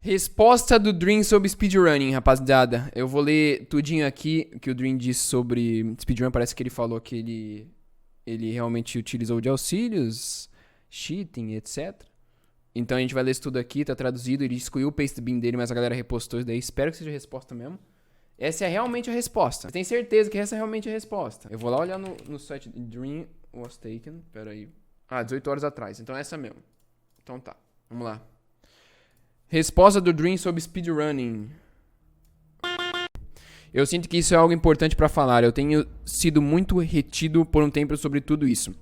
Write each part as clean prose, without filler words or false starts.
Resposta do Dream sobre speedrunning, rapaziada. Eu vou ler tudinho aqui o que o Dream disse sobre speedrun. Parece que ele falou que ele realmente utilizou de auxílios, cheating, etc. Então a gente vai ler isso tudo aqui, tá traduzido. Ele excluiu o paste bin dele, mas a galera repostou isso daí. Espero que seja a resposta mesmo. Essa é realmente a resposta. Tem certeza que essa é realmente a resposta. Eu vou lá olhar no site Dream was taken. Pera aí. 18 horas atrás. Então é essa mesmo. Então tá. Vamos lá. Resposta do Dream sobre speedrunning. Eu sinto que isso é algo importante pra falar. Eu tenho sido muito retido por um tempo sobre tudo isso.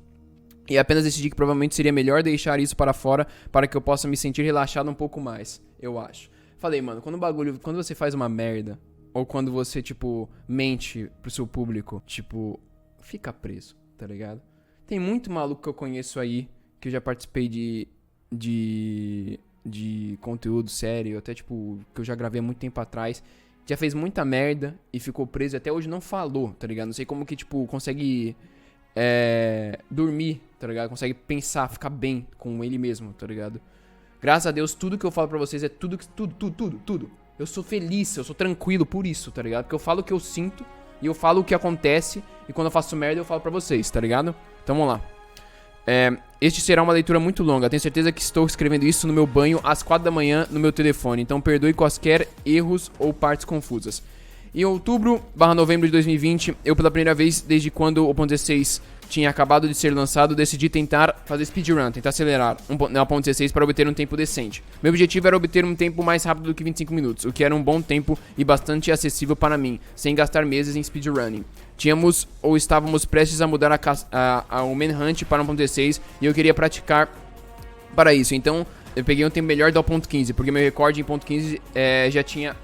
E apenas decidi que provavelmente seria melhor deixar isso para fora para que eu possa me sentir relaxado um pouco mais. Eu acho. Falei, mano, quando você faz uma merda, ou quando você, tipo, mente pro seu público, tipo, fica preso, tá ligado? Tem muito maluco que eu conheço aí, que eu já participei de conteúdo sério, até, tipo, que eu já gravei há muito tempo atrás, já fez muita merda e ficou preso e até hoje não falou, tá ligado? Não sei como que, tipo, consegue dormir, tá ligado? Consegue pensar, ficar bem com ele mesmo, tá ligado? Graças a Deus, tudo que eu falo pra vocês é tudo. Eu sou feliz, eu sou tranquilo por isso, tá ligado? Porque eu falo o que eu sinto e eu falo o que acontece e quando eu faço merda eu falo pra vocês, tá ligado? Então vamos lá. Este será uma leitura muito longa. Tenho certeza que estou escrevendo isso no meu banho às 4 da manhã no meu telefone. Então perdoe quaisquer erros ou partes confusas. Em outubro/novembro de 2020, eu pela primeira vez desde quando o 1.16 tinha acabado de ser lançado, decidi tentar fazer speedrun, tentar acelerar na 1.16 para obter um tempo decente. Meu objetivo era obter um tempo mais rápido do que 25 minutos, o que era um bom tempo e bastante acessível para mim, sem gastar meses em speedrunning. Tínhamos ou estávamos prestes a mudar o Manhunt para 1.16 e eu queria praticar para isso, então eu peguei um tempo melhor da 1.15, porque meu recorde em 1.15 já tinha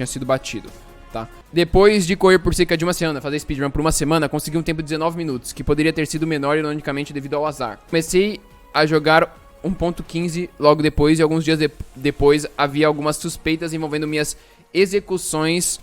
sido batido. Tá. Depois de correr por cerca de uma semana, fazer speedrun por uma semana, consegui um tempo de 19 minutos, que poderia ter sido menor ironicamente devido ao azar. Comecei a jogar 1.15 logo depois e alguns dias depois havia algumas suspeitas envolvendo minhas execuções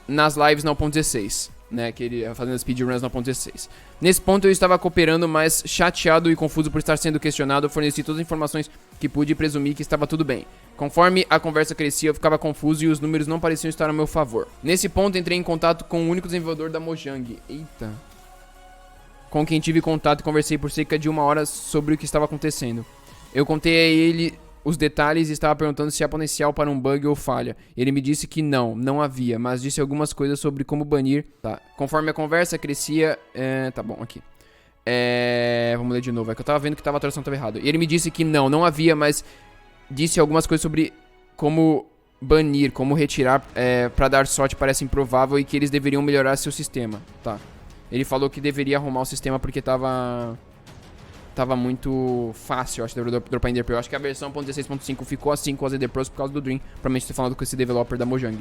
nas lives na 1.16, né, que ele fazendo speedruns na 1.16. Nesse ponto eu estava cooperando, mas chateado e confuso por estar sendo questionado, forneci todas as informações que pude e presumi que estava tudo bem. Conforme a conversa crescia, eu ficava confuso e os números não pareciam estar a meu favor. Nesse ponto, entrei em contato com o único desenvolvedor da Mojang. Eita. Com quem tive contato e conversei por cerca de 1 hora sobre o que estava acontecendo. Eu contei a ele os detalhes e estava perguntando se há potencial para um bug ou falha. Ele me disse que não havia, mas disse algumas coisas sobre como banir. Tá. Conforme a conversa crescia... tá bom, aqui. Vamos ler de novo, é que eu tava vendo que a tradução estava errada. E ele me disse que não havia, mas disse algumas coisas sobre como banir, como retirar pra dar sorte parece improvável e que eles deveriam melhorar seu sistema, tá. Ele falou que deveria arrumar o sistema porque tava muito fácil, eu acho, dropar Ender Pearl. Eu acho que a versão 1.16.5 ficou assim com as Ender Pearls por causa do Dream, provavelmente você falando com esse developer da Mojang.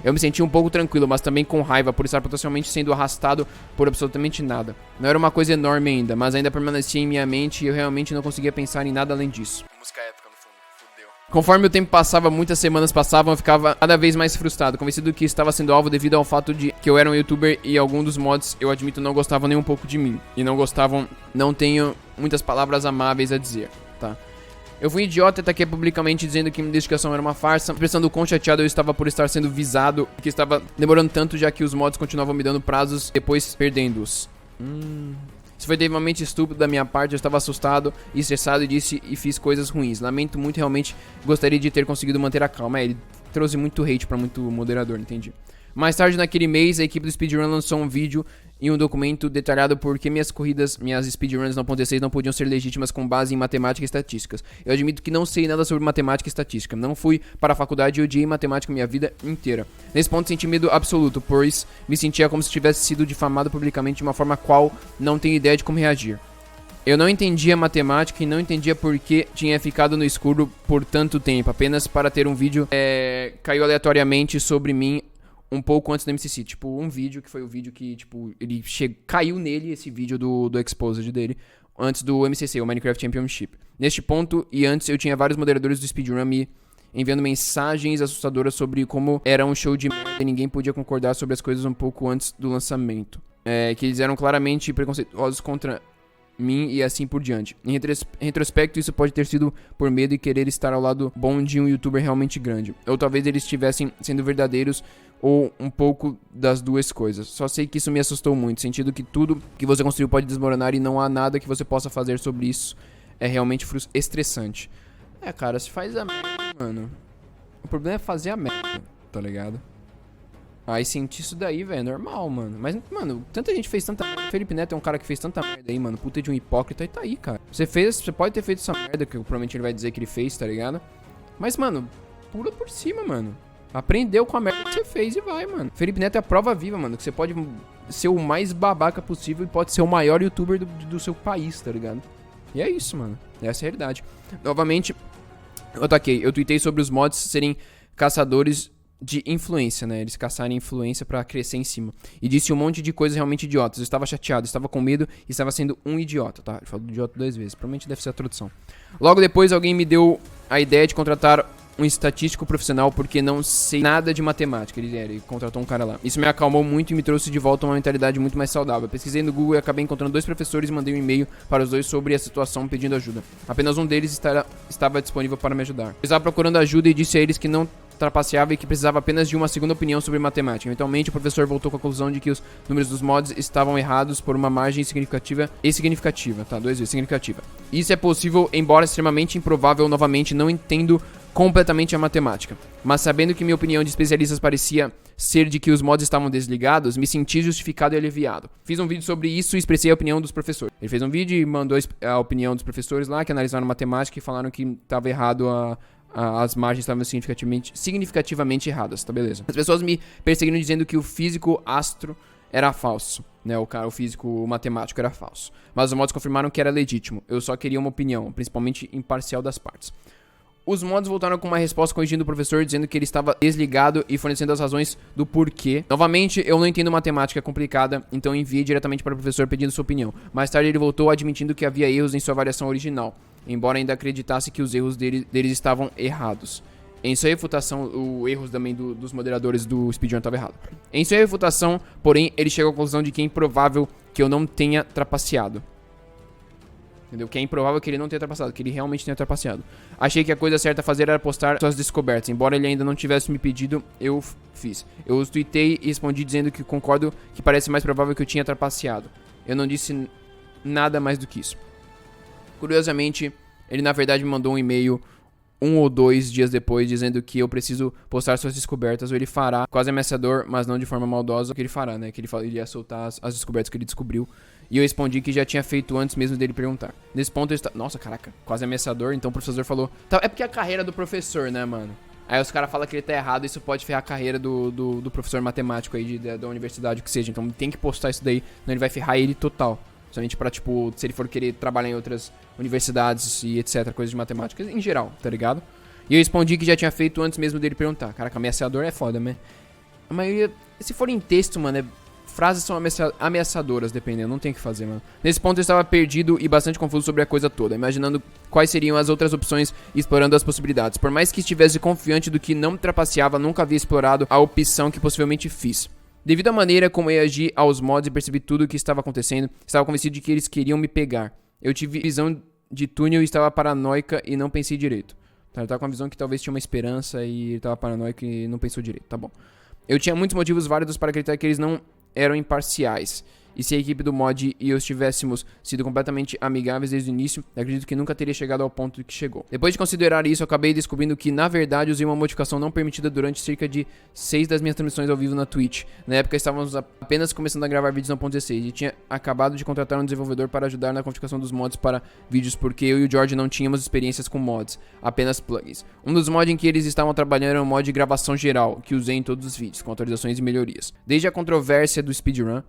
Eu me senti um pouco tranquilo, mas também com raiva por estar potencialmente sendo arrastado por absolutamente nada. Não era uma coisa enorme ainda, mas ainda permanecia em minha mente e eu realmente não conseguia pensar em nada além disso. Música épica no fundo, fudeu. Conforme o tempo passava, muitas semanas passavam, eu ficava cada vez mais frustrado, convencido que estava sendo alvo devido ao fato de que eu era um youtuber e alguns dos mods, eu admito, não gostavam nem um pouco de mim. E não tenho muitas palavras amáveis a dizer, tá? Eu fui idiota e ataquei publicamente dizendo que minha dedicação era uma farsa, expressando o quão chateado eu estava por estar sendo visado, que estava demorando tanto já que os mods continuavam me dando prazos, depois perdendo-os. Isso foi extremamente estúpido da minha parte, eu estava assustado e estressado e fiz coisas ruins. Lamento muito, realmente gostaria de ter conseguido manter a calma. Ele trouxe muito hate pra muito moderador, entendi. Mais tarde naquele mês, a equipe do Speedrun lançou um vídeo e um documento detalhado por que minhas speedruns no 1.16 não podiam ser legítimas com base em matemática e estatísticas. Eu admito que não sei nada sobre matemática e estatística. Não fui para a faculdade e odiei matemática minha vida inteira. Nesse ponto senti medo absoluto, pois me sentia como se tivesse sido difamado publicamente de uma forma qual não tenho ideia de como reagir. Eu não entendia matemática e não entendia por que tinha ficado no escuro por tanto tempo, apenas para ter um vídeo caiu aleatoriamente sobre mim um pouco antes do MCC, tipo, um vídeo que foi o vídeo que, tipo, ele caiu nele, esse vídeo do exposed dele, antes do MCC, o Minecraft Championship. Neste ponto, e antes, eu tinha vários moderadores do speedrun me enviando mensagens assustadoras sobre como era um show de merda e ninguém podia concordar sobre as coisas um pouco antes do lançamento. Que eles eram claramente preconceituosos contra mim e assim por diante. Em retrospecto, isso pode ter sido por medo e querer estar ao lado bom de um youtuber realmente grande. Ou talvez eles estivessem sendo verdadeiros ou um pouco das duas coisas. Só sei que isso me assustou muito, sentindo que tudo que você construiu pode desmoronar e não há nada que você possa fazer sobre isso. É realmente estressante. É, cara, se faz a merda, mano. O problema é fazer a merda, tá ligado? Aí sentir isso daí, velho, é normal, mano. Mas, mano, tanta gente fez tanta merda. Felipe Neto é um cara que fez tanta merda aí, mano. Puta de um hipócrita e tá aí, cara. Você pode ter feito essa merda, que provavelmente ele vai dizer que ele fez, tá ligado? Mas, mano, pula por cima, mano. Aprendeu com a merda que você fez e vai, mano. Felipe Neto é a prova viva, mano. Que você pode ser o mais babaca possível e pode ser o maior youtuber do seu país, tá ligado? E é isso, mano. Essa é a realidade. Novamente, eu tuitei sobre os mods serem caçadores de influência, né? Eles caçarem influência pra crescer em cima. E disse um monte de coisas realmente idiotas. Eu estava chateado, estava com medo e estava sendo um idiota, tá? Ele falou idiota 2 vezes. Provavelmente deve ser a tradução. Logo depois, alguém me deu a ideia de contratar um estatístico profissional porque não sei nada de matemática. Ele contratou um cara lá. Isso me acalmou muito e me trouxe de volta uma mentalidade muito mais saudável. Pesquisei no Google e acabei encontrando 2 professores e mandei um e-mail para os 2 sobre a situação pedindo ajuda. Apenas um deles estava disponível para me ajudar. Eu estava procurando ajuda e disse a eles que não trapaceava e que precisava apenas de uma segunda opinião sobre matemática. Eventualmente, o professor voltou com a conclusão de que os números dos mods estavam errados por uma margem significativa, tá? 2 vezes, significativa. Isso é possível, embora extremamente improvável. Novamente, não entendo completamente a matemática, mas sabendo que minha opinião de especialistas parecia ser de que os mods estavam desligados, me senti justificado e aliviado. Fiz um vídeo sobre isso e expressei a opinião dos professores. Ele fez um vídeo e mandou a opinião dos professores lá, que analisaram matemática e falaram que estava errado as margens estavam significativamente erradas, tá beleza. As pessoas me perseguiram dizendo que o físico astro era falso, né? O físico matemático era falso. Mas os mods confirmaram que era legítimo. Eu só queria uma opinião, principalmente imparcial das partes. Os mods voltaram com uma resposta corrigindo o professor, dizendo que ele estava desligado e fornecendo as razões do porquê. Novamente, eu não entendo matemática complicada, então enviei diretamente para o professor pedindo sua opinião. Mais tarde ele voltou admitindo que havia erros em sua avaliação original, embora ainda acreditasse que os erros deles estavam errados. Em sua refutação, o erro também dos moderadores do speedrun estava errado. Em sua refutação, porém, ele chegou à conclusão de que é improvável que eu não tenha trapaceado. Entendeu? Que é improvável que ele não tenha trapaceado, que ele realmente tenha trapaceado. Achei que a coisa certa a fazer era postar suas descobertas. Embora ele ainda não tivesse me pedido, eu fiz. Eu os tuitei e respondi dizendo que concordo que parece mais provável que eu tinha trapaceado. Eu não disse nada mais do que isso. Curiosamente, ele na verdade me mandou um e-mail 1 ou 2 dias depois dizendo que eu preciso postar suas descobertas, ou ele fará, quase ameaçador, mas não de forma maldosa, o que ele fará, né? Que ele ia soltar as descobertas que ele descobriu. E eu respondi que já tinha feito antes mesmo dele perguntar. Nesse ponto eu estava... Nossa, caraca, quase ameaçador. Então o professor falou... Tá, é porque é a carreira do professor, né, mano? Aí os caras falam que ele tá errado, isso pode ferrar a carreira do professor matemático aí da universidade, o que seja. Então tem que postar isso daí, senão ele vai ferrar ele total. Somente pra, tipo, se ele for querer trabalhar em outras universidades e etc, coisas de matemática, em geral, tá ligado? E eu respondi que já tinha feito antes mesmo dele perguntar. Caraca, ameaçador é foda, né? A maioria... Se for em texto, mano, frases são ameaçadoras, dependendo, não tem o que fazer, mano. Nesse ponto eu estava perdido e bastante confuso sobre a coisa toda, imaginando quais seriam as outras opções e explorando as possibilidades. Por mais que estivesse confiante do que não trapaceava, nunca havia explorado a opção que possivelmente fiz. Devido à maneira como eu agi aos mods e percebi tudo o que estava acontecendo, estava convencido de que eles queriam me pegar. Eu tive visão de túnel e estava paranoica e não pensei direito. Tá, eu estava com a visão que talvez tinha uma esperança e ele estava paranoico e não pensou direito, tá bom. Eu tinha muitos motivos válidos para acreditar que eles não eram imparciais. E se a equipe do mod e eu tivéssemos sido completamente amigáveis desde o início, acredito que nunca teria chegado ao ponto que chegou. Depois de considerar isso, eu acabei descobrindo que, na verdade, usei uma modificação não permitida durante cerca de 6 das minhas transmissões ao vivo na Twitch. Na época, estávamos apenas começando a gravar vídeos no 1.16 e tinha acabado de contratar um desenvolvedor para ajudar na configuração dos mods para vídeos, porque eu e o George não tínhamos experiências com mods, apenas plugins. Um dos mods em que eles estavam trabalhando era um mod de gravação geral, que usei em todos os vídeos, com atualizações e melhorias. Desde a controvérsia do speedrun,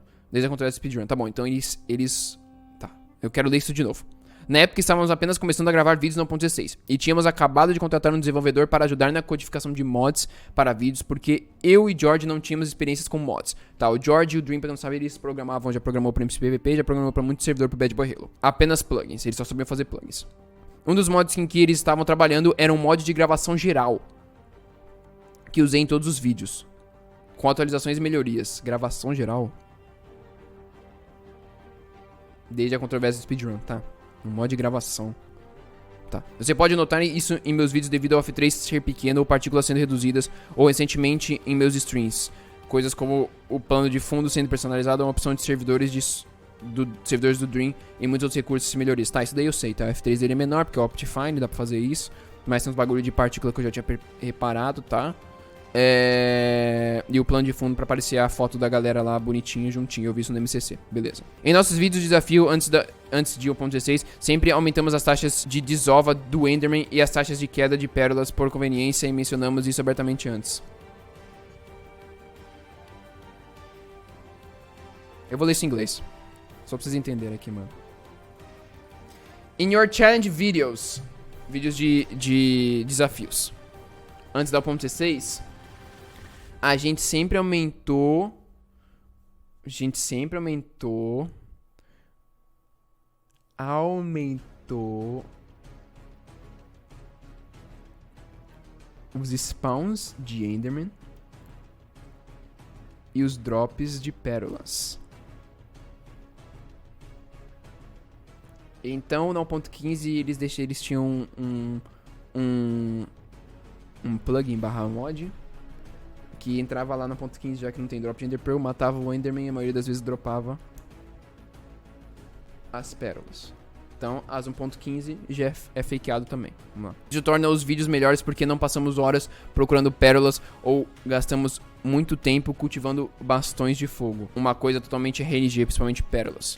tá bom, então eles... Tá, eu quero ler isso de novo. Na época estávamos apenas começando a gravar vídeos no 1.16 e tínhamos acabado de contratar um desenvolvedor para ajudar na codificação de mods para vídeos, porque eu e George não tínhamos experiências com mods. Tá, o George e o Dream, pra não saber, eles programavam, já programou para MCPVP, já programou para muito servidor pro Bad Boy Halo. Apenas plugins, eles só sabiam fazer plugins. Um dos mods em que eles estavam trabalhando era um mod de gravação geral, que usei em todos os vídeos, com atualizações e melhorias. Gravação geral? desde a controvérsia do speedrun, tá? Um mod de gravação. Tá. Você pode notar isso em meus vídeos devido ao F3 ser pequeno ou partículas sendo reduzidas, ou recentemente em meus streams. Coisas como o plano de fundo sendo personalizado, uma opção de servidores servidores do Dream e muitos outros recursos e melhorias. Tá, isso daí eu sei, tá? O F3 dele é menor porque é o Optifine, dá pra fazer isso. Mas tem uns bagulho de partícula que eu já tinha reparado, tá? E o plano de fundo pra aparecer a foto da galera lá bonitinha, juntinho. Eu vi isso no MCC, beleza. Em nossos vídeos de desafio antes de 1.16, sempre aumentamos as taxas de desova do Enderman e as taxas de queda de pérolas por conveniência e mencionamos isso abertamente antes. Eu vou ler isso em inglês, só pra vocês entenderem aqui, mano. In your challenge videos, vídeos de desafios antes da 1.16, a gente sempre aumentou os spawns de Enderman e os drops de pérolas. Então, na 1.15 eles tinham um plugin /mod que entrava lá na 1.15, já que não tem drop de Ender Pearl, matava o Enderman e a maioria das vezes dropava as pérolas. Então, as 1.15 já é fakeado também. Vamos lá. Isso torna os vídeos melhores porque não passamos horas procurando pérolas ou gastamos muito tempo cultivando bastões de fogo. Uma coisa totalmente RNG, principalmente pérolas.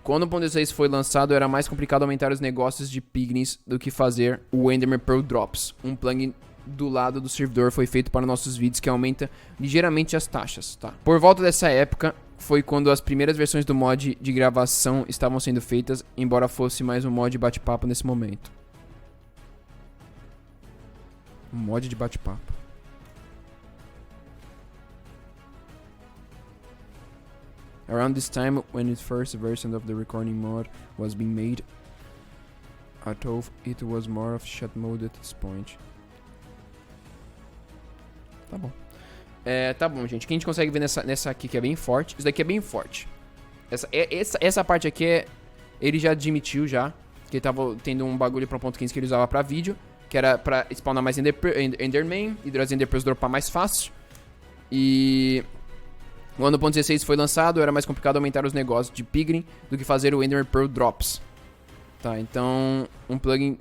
Quando o 1.16 foi lançado, era mais complicado aumentar os negócios de Piglins do que fazer o Enderman Pearl Drops. Um plugin do lado do servidor foi feito para nossos vídeos que aumenta ligeiramente as taxas, tá? Por volta dessa época, foi quando as primeiras versões do mod de gravação estavam sendo feitas, embora fosse mais um mod de bate-papo nesse momento. Um mod de bate-papo. Around this time, when the first version of the recording mod was being made, I thought it was more of shut mode at this point. Tá bom. Tá bom, gente. O que a gente consegue ver nessa aqui que é bem forte. Isso daqui é bem forte. Essa parte aqui ele já admitiu já que ele tava tendo um bagulho pra 1.15 que ele usava pra vídeo, que era pra spawnar mais Enderman e as Ender Pearls dropar mais fácil. E quando o 1.16 foi lançado, era mais complicado aumentar os negócios de Piglin do que fazer o Ender Pearl Drops. Tá, então um plugin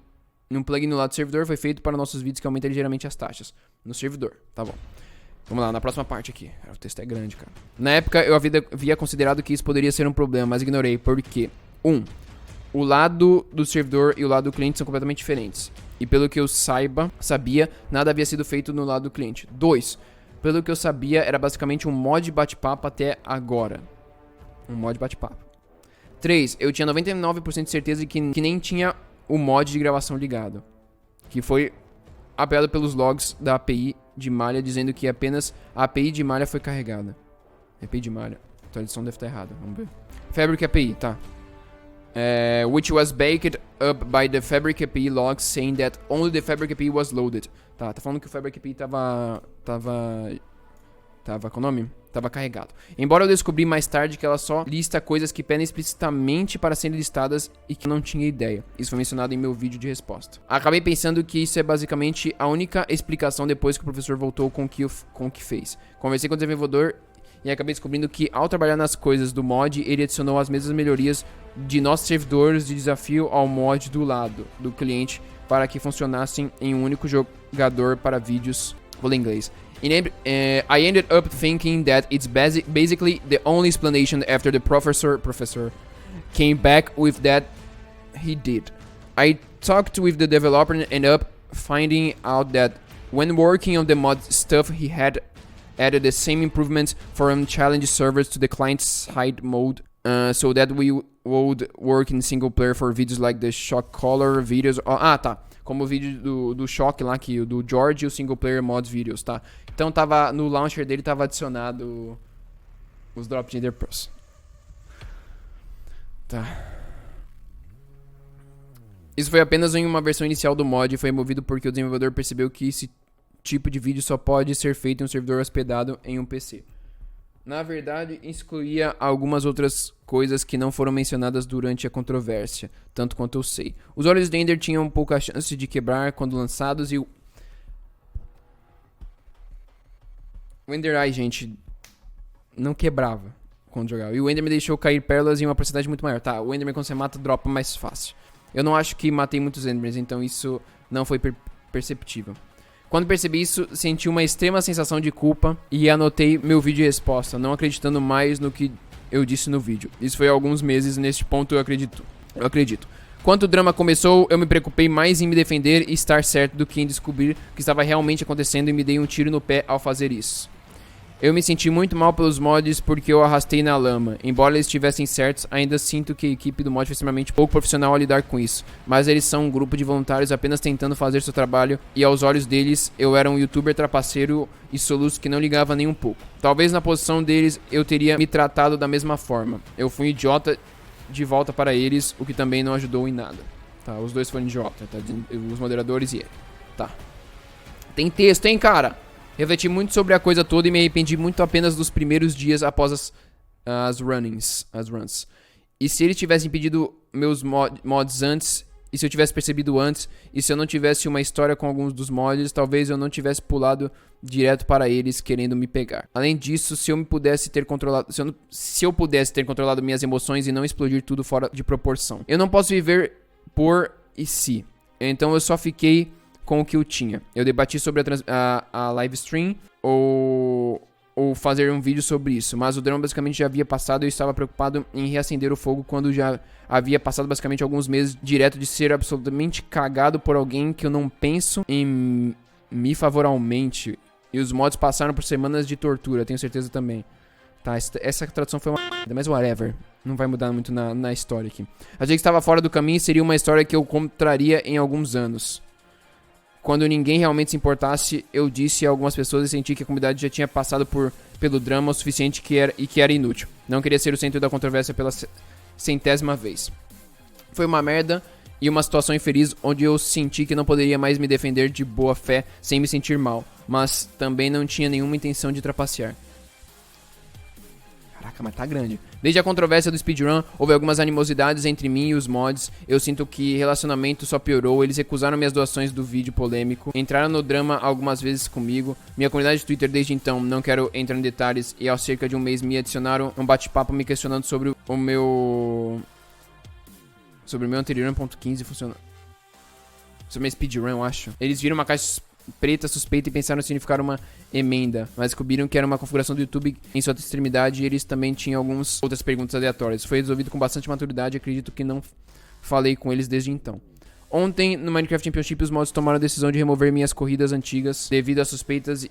no lado do servidor foi feito para nossos vídeos que aumenta ligeiramente as taxas no servidor. Tá bom. Vamos lá, na próxima parte aqui. O texto é grande, cara. Na época, eu havia considerado que isso poderia ser um problema, mas ignorei, porque o lado do servidor e o lado do cliente são completamente diferentes. E pelo que eu sabia, nada havia sido feito no lado do cliente. 2. Pelo que eu sabia, era basicamente um mod bate-papo até agora. Um mod bate-papo. 3. Eu tinha 99% de certeza de que nem tinha o mod de gravação ligado. Que foi apoiado pelos logs da API de malha, dizendo que apenas a API de malha foi carregada. API de malha. A tradução deve estar errada. Vamos ver. Fabric API, tá. Which was baked up by the Fabric API logs saying that only the Fabric API was loaded. Tá falando que o Fabric API tava com o nome? Tava carregado. Embora eu descobri mais tarde que ela só lista coisas que pedem explicitamente para serem listadas e que eu não tinha ideia. Isso foi mencionado em meu vídeo de resposta. Acabei pensando que isso é basicamente a única explicação depois que o professor voltou com o que fez. Conversei com o desenvolvedor e acabei descobrindo que ao trabalhar nas coisas do mod, ele adicionou as mesmas melhorias de nossos servidores de desafio ao mod do lado do cliente para que funcionassem em um único jogador para vídeos. Vou ler em inglês. I ended up thinking that it's basically the only explanation after the professor came back with that he did. I talked with the developer and ended up finding out that when working on the mod stuff, he had added the same improvements from challenge servers to the client-side mode, so that we would work in single player for videos like the shock collar videos. Tá. Como o vídeo do Shock lá, que o do George e o single player mods videos, tá? Então tava no launcher dele, tava adicionado os drops de Ender Pearls. Tá. Isso foi apenas em uma versão inicial do mod e foi removido porque o desenvolvedor percebeu que esse tipo de vídeo só pode ser feito em um servidor hospedado em um PC. Na verdade, excluía algumas outras coisas que não foram mencionadas durante a controvérsia, tanto quanto eu sei. Os olhos de Ender tinham pouca chance de quebrar quando lançados e o Ender Eye, gente, não quebrava quando jogava. E o Ender me deixou cair pérolas em uma porcentagem muito maior. Tá, o Enderman quando você mata, dropa mais fácil. Eu não acho que matei muitos Endermans, então isso não foi perceptível. Quando percebi isso, senti uma extrema sensação de culpa e anotei meu vídeo de resposta, não acreditando mais no que eu disse no vídeo. Isso foi há alguns meses, neste ponto eu acredito. Quando o drama começou, eu me preocupei mais em me defender e estar certo do que em descobrir o que estava realmente acontecendo e me dei um tiro no pé ao fazer isso. Eu me senti muito mal pelos mods porque eu arrastei na lama. Embora eles estivessem certos, ainda sinto que a equipe do mod foi extremamente pouco profissional ao lidar com isso. Mas eles são um grupo de voluntários apenas tentando fazer seu trabalho e aos olhos deles eu era um youtuber trapaceiro e soluço que não ligava nem um pouco. Talvez na posição deles eu teria me tratado da mesma forma. Eu fui um idiota de volta para eles, o que também não ajudou em nada. Tá, os dois foram idiota, tá? Os moderadores e ele. Tá. Tem texto, hein, cara? Refleti muito sobre a coisa toda e me arrependi muito apenas dos primeiros dias após as runs. E se ele tivesse impedido meus mods antes, e se eu tivesse percebido antes, e se eu não tivesse uma história com alguns dos mods, talvez eu não tivesse pulado direto para eles querendo me pegar. Além disso, se eu pudesse ter controlado minhas emoções e não explodir tudo fora de proporção. Eu não posso viver por e se. Então eu só fiquei com o que eu tinha. Eu debati sobre a live stream ou fazer um vídeo sobre isso, mas o drama basicamente já havia passado e eu estava preocupado em reacender o fogo quando já havia passado basicamente alguns meses direto de ser absolutamente cagado por alguém que eu não penso em me favoravelmente. E os mods passaram por semanas de tortura, tenho certeza também. Tá, essa tradução foi uma merda, mas whatever. Não vai mudar muito na história aqui. Achei que estava fora do caminho e seria uma história que eu contaria em alguns anos. Quando ninguém realmente se importasse, eu disse a algumas pessoas e senti que a comunidade já tinha passado pelo drama o suficiente que era inútil. Não queria ser o centro da controvérsia pela centésima vez. Foi uma merda e uma situação infeliz onde eu senti que não poderia mais me defender de boa fé sem me sentir mal, mas também não tinha nenhuma intenção de trapacear. Caraca, mas tá grande. Desde a controvérsia do speedrun, houve algumas animosidades entre mim e os mods. Eu sinto que relacionamento só piorou. Eles recusaram minhas doações do vídeo polêmico. Entraram no drama algumas vezes comigo. Minha comunidade de Twitter desde então, não quero entrar em detalhes. E há cerca de um mês me adicionaram um bate-papo me questionando sobre o meu anterior 1.15 funcionando. Sobre meu speedrun, eu acho. Eles viram uma caixa preta suspeita e pensaram em significar uma emenda, mas descobriram que era uma configuração do YouTube em sua extremidade e eles também tinham algumas outras perguntas aleatórias. Foi resolvido com bastante maturidade e acredito que não falei com eles desde então. Ontem, no Minecraft Championship, os mods tomaram a decisão de remover minhas corridas antigas devido às suspeitas e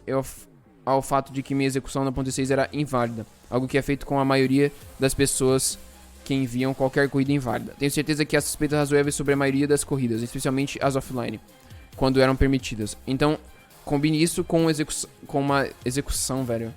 ao fato de que minha execução na 1.6 era inválida, algo que é feito com a maioria das pessoas que enviam qualquer corrida inválida. Tenho certeza que há suspeitas razoáveis sobre a maioria das corridas, especialmente as offline, quando eram permitidas. Então, combine isso com uma execução, velho.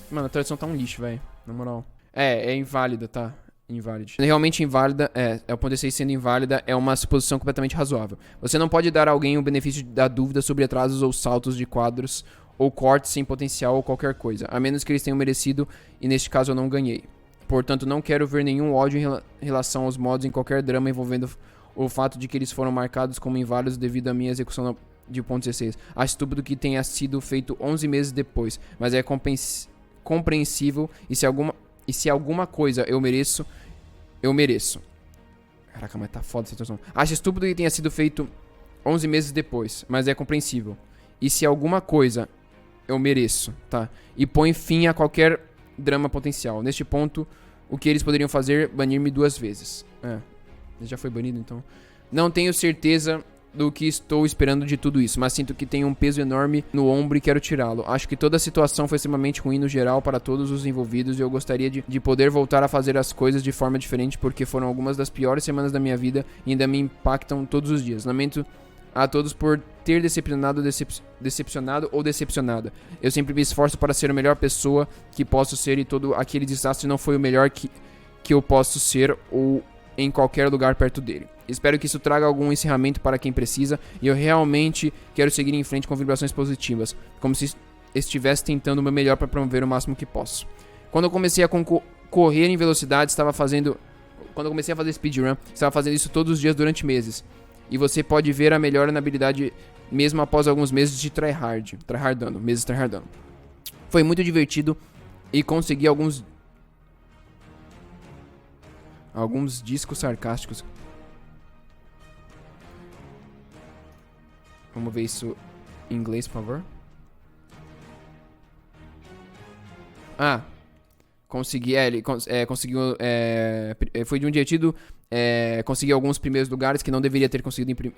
Mano, a tradução tá um lixo, velho. Na moral. É inválida, tá? Inválida. Realmente inválida, o ponto 6 sendo inválida é uma suposição completamente razoável. Você não pode dar a alguém o benefício da dúvida sobre atrasos ou saltos de quadros ou cortes sem potencial ou qualquer coisa, a menos que eles tenham merecido, e neste caso eu não ganhei. Portanto, não quero ver nenhum ódio em relação aos mods em qualquer drama envolvendo o fato de que eles foram marcados como inválidos devido à minha execução de 1.16. Acho estúpido que tenha sido feito 11 meses depois, mas é compreensível e se alguma coisa eu mereço, eu mereço. Caraca, mas tá foda essa situação. Acho estúpido que tenha sido feito 11 meses depois, mas é compreensível. E se alguma coisa eu mereço, tá? E põe fim a qualquer drama potencial. Neste ponto, o que eles poderiam fazer? Banir-me 2 vezes. Ele já foi banido, então. Não tenho certeza do que estou esperando de tudo isso, mas sinto que tenho um peso enorme no ombro e quero tirá-lo. Acho que toda a situação foi extremamente ruim no geral para todos os envolvidos e eu gostaria de poder voltar a fazer as coisas de forma diferente porque foram algumas das piores semanas da minha vida e ainda me impactam todos os dias. Lamento a todos por ter decepcionado ou decepcionada. Eu sempre me esforço para ser a melhor pessoa que posso ser e todo aquele desastre não foi o melhor que eu posso ser ou em qualquer lugar perto dele. Espero que isso traga algum encerramento para quem precisa e eu realmente quero seguir em frente com vibrações positivas, como se estivesse tentando o meu melhor para promover o máximo que posso. Quando eu comecei a correr em velocidade, quando eu comecei a fazer speedrun, estava fazendo isso todos os dias durante meses. E você pode ver a melhora na habilidade mesmo após alguns meses de tryhardando. Foi muito divertido e consegui alguns discos sarcásticos. Vamos ver isso em inglês, por favor. Consegui, ele conseguiu, foi de um divertido, consegui alguns primeiros lugares que não deveria ter conseguido,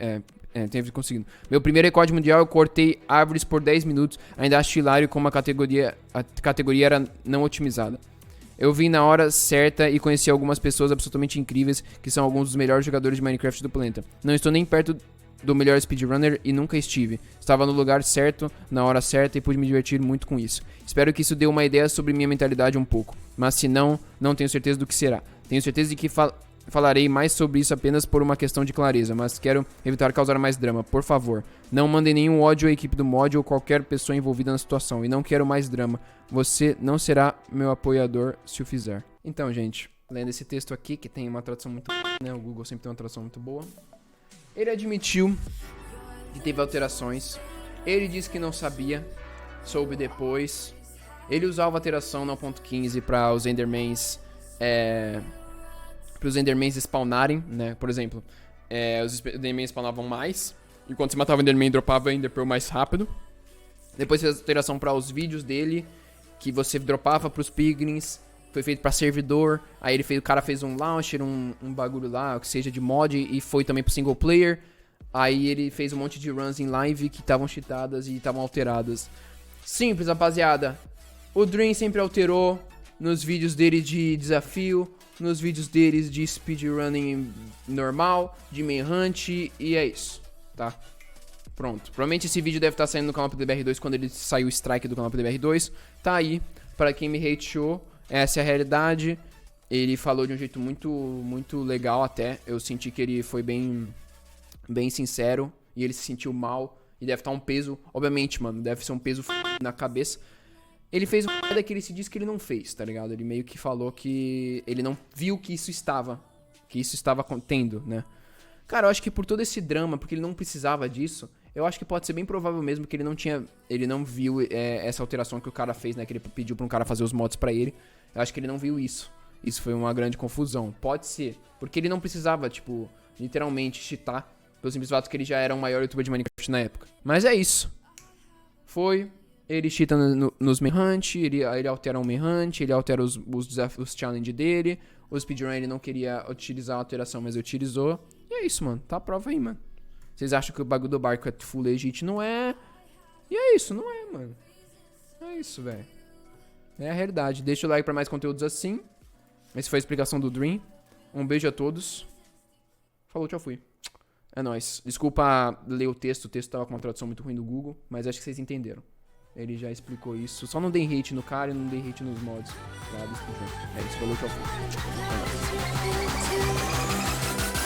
teve conseguido. Meu primeiro recorde mundial, eu cortei árvores por 10 minutos, ainda acho hilário como a categoria era não otimizada. Eu vim na hora certa e conheci algumas pessoas absolutamente incríveis, que são alguns dos melhores jogadores de Minecraft do planeta. Não estou nem perto do melhor speedrunner e nunca estive. Estava no lugar certo, na hora certa e pude me divertir muito com isso. Espero que isso dê uma ideia sobre minha mentalidade um pouco, mas se não, não tenho certeza do que será. Tenho certeza de que falarei mais sobre isso apenas por uma questão de clareza, mas quero evitar causar mais drama. Por favor, não mandem nenhum ódio à equipe do mod ou qualquer pessoa envolvida na situação, e não quero mais drama. Você não será meu apoiador se o fizer. Então, gente, lendo esse texto aqui, que tem uma tradução muito boa, né? O Google sempre tem uma tradução muito boa. Ele admitiu que teve alterações. Ele disse que não sabia. Soube depois. Ele usava a alteração na 1.15 para os Endermans spawnarem, né? Por exemplo, os Endermans spawnavam mais. E quando você matava o Enderman, dropava Enderpearl mais rápido. Depois fez a alteração para os vídeos dele, que você dropava para os Piglins. Foi feito pra servidor, aí o cara fez um launcher, um bagulho lá, que seja de mod, e foi também pro single player. Aí ele fez um monte de runs em live que estavam cheatadas e estavam alteradas. Simples, rapaziada. O Dream sempre alterou nos vídeos dele de desafio, nos vídeos deles de speedrunning normal, de manhunt, e é isso, tá? Pronto. Provavelmente esse vídeo deve estar saindo no canal PDBR2 quando ele saiu o strike do canal PDBR2. Tá aí, pra quem me hateou. Essa é a realidade. Ele falou de um jeito muito, muito legal até. Eu senti que ele foi bem sincero. E ele se sentiu mal. E deve estar um peso, obviamente, mano. Deve ser um peso na cabeça. Ele fez uma merda que ele se disse que ele não fez, tá ligado? Ele meio que falou que ele não viu que isso estava tendo, né? Cara, eu acho que por todo esse drama, porque ele não precisava disso, eu acho que pode ser bem provável mesmo que ele não viu essa alteração que o cara fez, né? Que ele pediu pra um cara fazer os mods pra ele. Eu acho que ele não viu isso. Isso foi uma grande confusão. Pode ser. Porque ele não precisava, tipo, literalmente cheatar. Pelo simples fato que ele já era o maior youtuber de Minecraft na época. Mas é isso. Foi. Ele cheata nos manhunt, ele altera um manhunt, ele altera os desafios, os challenge dele. O speedrun ele não queria utilizar a alteração, mas utilizou. E é isso, mano. Tá a prova aí, mano. Vocês acham que o bagulho do barco é full legit? Não é. E é isso, não é, mano. É isso, velho. É a realidade. Deixa o like pra mais conteúdos assim. Essa foi a explicação do Dream. Um beijo a todos. Falou, tchau, fui. É nóis. Desculpa ler o texto tava com uma tradução muito ruim do Google, mas acho que vocês entenderam. Ele já explicou isso. Só não dei hate no cara e não dei hate nos mods. Tá? É isso, falou, tchau, fui. É nóis.